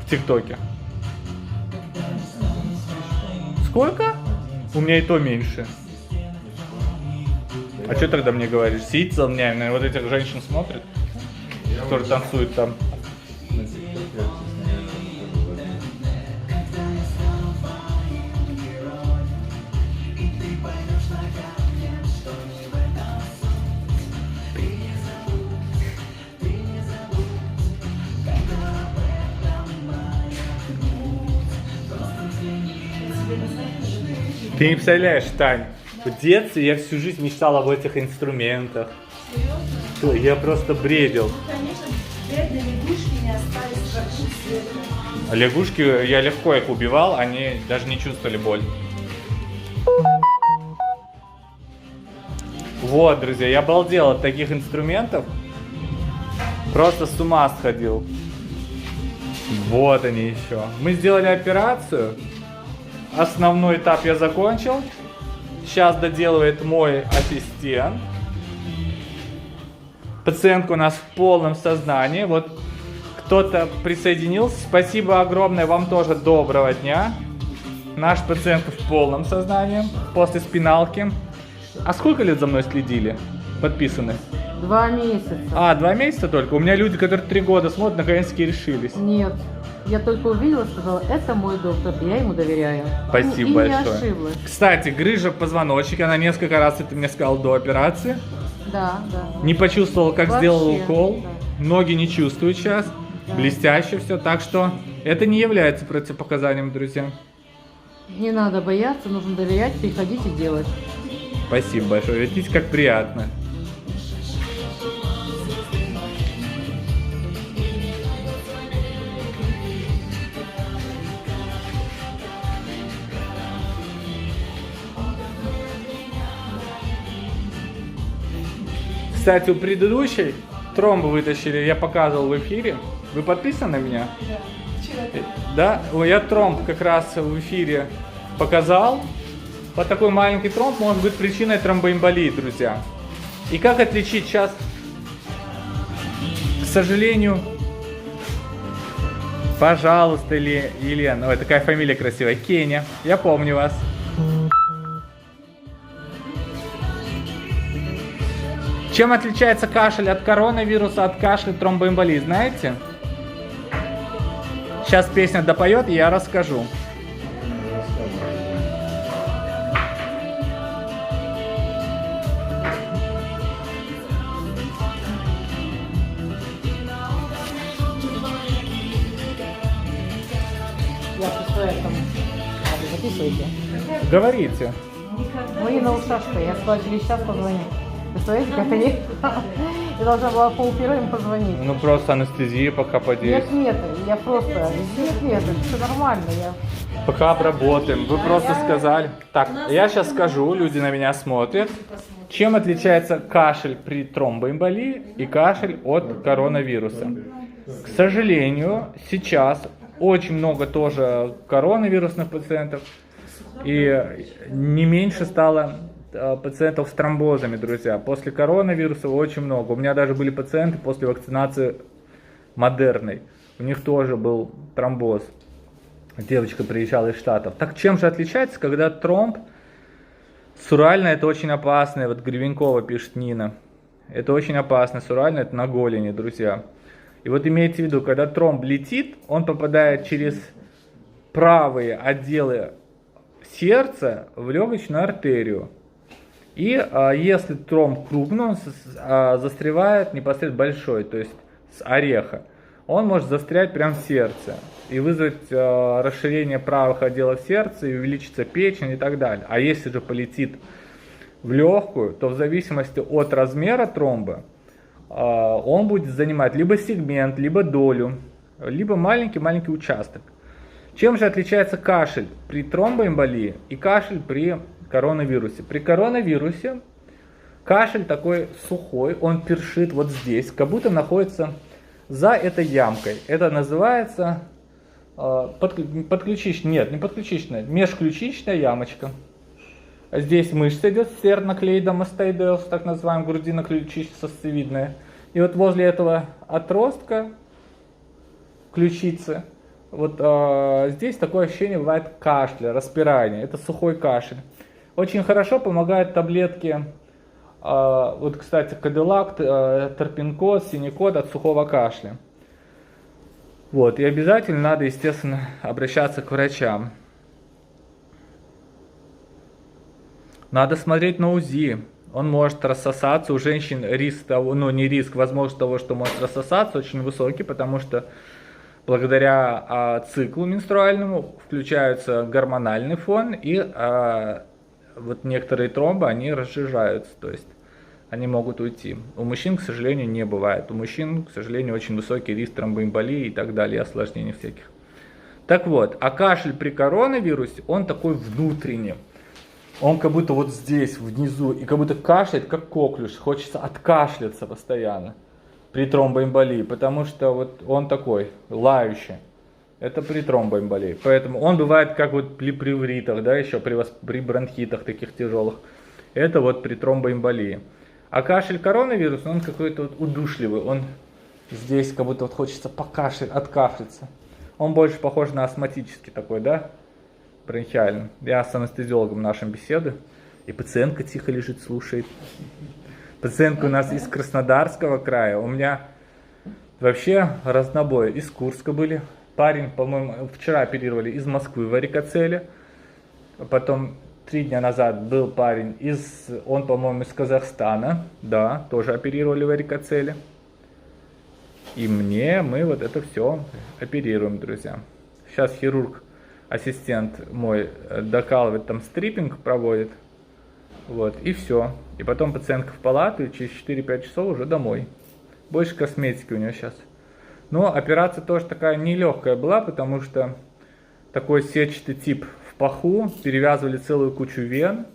В ТикТоке. Сколько? У меня и то меньше. А что тогда мне говоришь? Сидится у меня, вот этих женщин смотрят, которые танцуют там. Ты не представляешь, Тань, в детстве я всю жизнь мечтал об этих инструментах. Серьезно? Я просто бредил. Конечно, бедные лягушки не остались вокруг света. Лягушки, я легко их убивал, они даже не чувствовали боль. Вот, друзья, я обалдел от таких инструментов. Просто с ума сходил. Вот они еще. Мы сделали операцию. Основной этап я закончил. Сейчас доделывает мой ассистент. Пациентка у нас в полном сознании. Вот кто-то присоединился. Спасибо огромное вам тоже. Доброго дня. Наш пациент в полном сознании после спиналки. А сколько лет за мной следили? Подписаны? 2 месяца. 2 месяца только? У меня люди, которые 3 года смотрят, наконец-таки решились. Нет. Я только увидела, сказала, это мой доктор, я ему доверяю. Спасибо и большое. не ошиблась. Кстати, грыжа позвоночника, она несколько раз это мне сказал до операции. Да. Не почувствовал, как Вообще, сделал укол. да. Ноги не чувствуют сейчас. Да. Блестяще все. Так что это не является противопоказанием, друзья. Не надо бояться, нужно доверять, приходите делать. Спасибо большое. Видите, как приятно. Кстати, у предыдущей тромбы вытащили, я показывал в эфире. Вы подписаны на меня? Да. Вчера Да? Я тромб как раз в эфире показал. Вот такой маленький тромб может быть причиной тромбоэмболии, друзья. И как отличить сейчас? К сожалению, пожалуйста, Елена, ой, такая фамилия красивая, Кеня, я помню вас. Чем отличается кашель от коронавируса, от кашля тромбоэмболии, знаете? Сейчас песня допоет, и я расскажу. Я пустую этому. Записывайте. Говорите. Мои на ушах стоят, я через час позвоню. Представляете, как они? Я должна была полпервым позвонить. Ну просто анестезия пока подействует. Нет, я просто... Нет, все нормально, я... Пока обработаем. Вы просто сказали. Так, я сейчас скажу, люди на меня смотрят. Чем отличается кашель при тромбоэмболии и кашель от коронавируса? К сожалению, сейчас очень много тоже коронавирусных пациентов. И не меньше стало пациентов с тромбозами, друзья. После коронавируса очень много. У меня даже были пациенты после вакцинации Модерной. У них тоже был тромбоз. Девочка приезжала из Штатов. Так чем же отличается, когда тромб сурально, это очень опасно. Вот Гривенкова пишет Нина. Это очень опасно. Сурально это на голени, друзья. И вот имейте в виду, когда тромб летит, он попадает через правые отделы сердца в легочную артерию. И если тромб крупный, он застревает непосредственно большой, то есть с ореха. Он может застрять прямо в сердце и вызвать расширение правых отделов сердца, и увеличится печень и так далее. А если же полетит в легкую, то в зависимости от размера тромба он будет занимать либо сегмент, либо долю, либо маленький-маленький участок. Чем же отличается кашель при тромбоэмболии и кашель при коронавирусе? При коронавирусе кашель такой сухой, он першит вот здесь, как будто находится за этой ямкой. Это называется подключичная, нет, не подключичная, межключичная ямочка. Здесь мышца идет стерноклейдомастоидеус, так называемая грудино-ключично-сосцевидная. И вот возле этого отростка ключицы вот здесь такое ощущение бывает кашля, распирания. Это сухой кашель. Очень хорошо помогают таблетки. Вот, кстати, Кадиллак, Торпинкод, Синекод от сухого кашля. Вот, и обязательно надо, естественно, обращаться к врачам. Надо смотреть на УЗИ. Он может рассосаться. У женщин риск того, ну не риск, возможность того, что может рассосаться, очень высокий, потому что благодаря циклу менструальному включается гормональный фон, и вот некоторые тромбы, они разжижаются, то есть они могут уйти. У мужчин, к сожалению, не бывает. У мужчин, к сожалению, очень высокий риск тромбоэмболии и так далее, осложнений всяких. Так вот, а кашель при коронавирусе, он такой внутренний. Он как будто вот здесь, внизу, и как будто кашляет, как коклюш. Хочется откашляться постоянно при тромбоэмболии, потому что вот он такой, лающий. Это при тромбоэмболии. Поэтому он бывает как вот при плевритах, да, еще при бронхитах таких тяжелых. Это вот при тромбоэмболии. А кашель коронавирус, он какой-то вот удушливый. Он здесь как будто вот хочется покашлять, откашляться. Он больше похож на астматический такой, да? Бронхиальный. Я с анестезиологом нашим беседую. И пациентка тихо лежит, слушает. Пациентка у нас из Краснодарского края. У меня вообще разнобой. Из Курска были. Парень, по-моему, вчера оперировали из Москвы варикоцеле. Потом 3 дня назад был парень он, по-моему, из Казахстана. Да, тоже оперировали варикоцеле. И мы вот это все оперируем, друзья. Сейчас хирург, ассистент мой, докалывает, там стриппинг проводит. Вот, и все. И потом пациентка в палату, и через 4-5 часов уже домой. Больше косметики у нее сейчас. Но операция тоже такая нелегкая была, потому что такой сетчатый тип в паху, перевязывали целую кучу вен.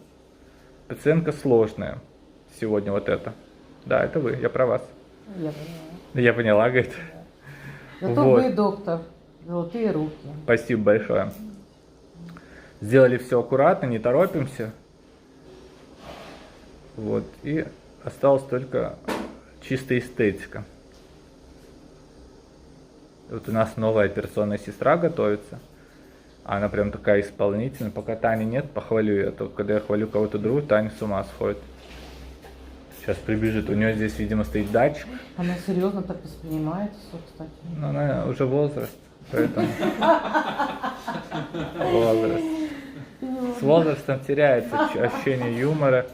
Пациентка сложная сегодня вот это. Да, это вы, я про вас. Я поняла. Я поняла, говорит. Зато Вот. вы, доктор, золотые руки. Спасибо большое. Сделали все аккуратно, не торопимся. Вот, и осталась только чистая эстетика. Вот у нас новая операционная сестра готовится. Она прям такая исполнительная. Пока Тани нет, похвалю ее. А то когда я хвалю кого-то другого, Таня с ума сходит. Сейчас прибежит. У нее здесь, видимо, стоит датчик. Она серьезно так воспринимает все, кстати. Но она уже возраст, поэтому... Возраст. С возрастом теряется ощущение юмора,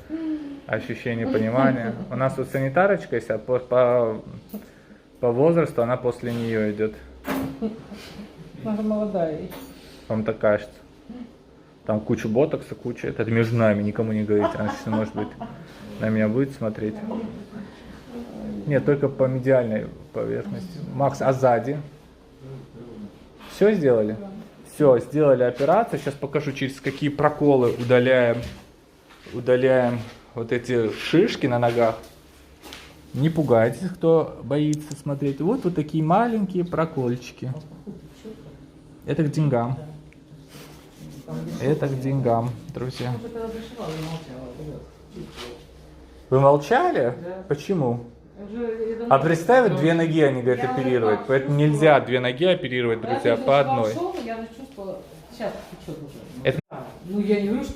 ощущение понимания. У нас вот санитарочка, если по возрасту, она после нее идет. Она же молодая. Вам так кажется. Там куча ботокса, куча. Это между нами, никому не говорите. Она сейчас, может быть, на меня будет смотреть. Нет, только по медиальной поверхности. Макс, а сзади? Все сделали? Все, сделали операцию. Сейчас покажу, через какие проколы удаляем вот эти шишки на ногах. Не пугайтесь, кто боится смотреть. Вот такие маленькие прокольчики. Это к деньгам. Это к деньгам, друзья. Вы молчали? Да. Почему? А представь, 2 ноги они говорят оперировать. Поэтому нельзя 2 ноги оперировать, друзья, по одной. Я чувствовала, сейчас течет уже. Это... Ну я не говорю, что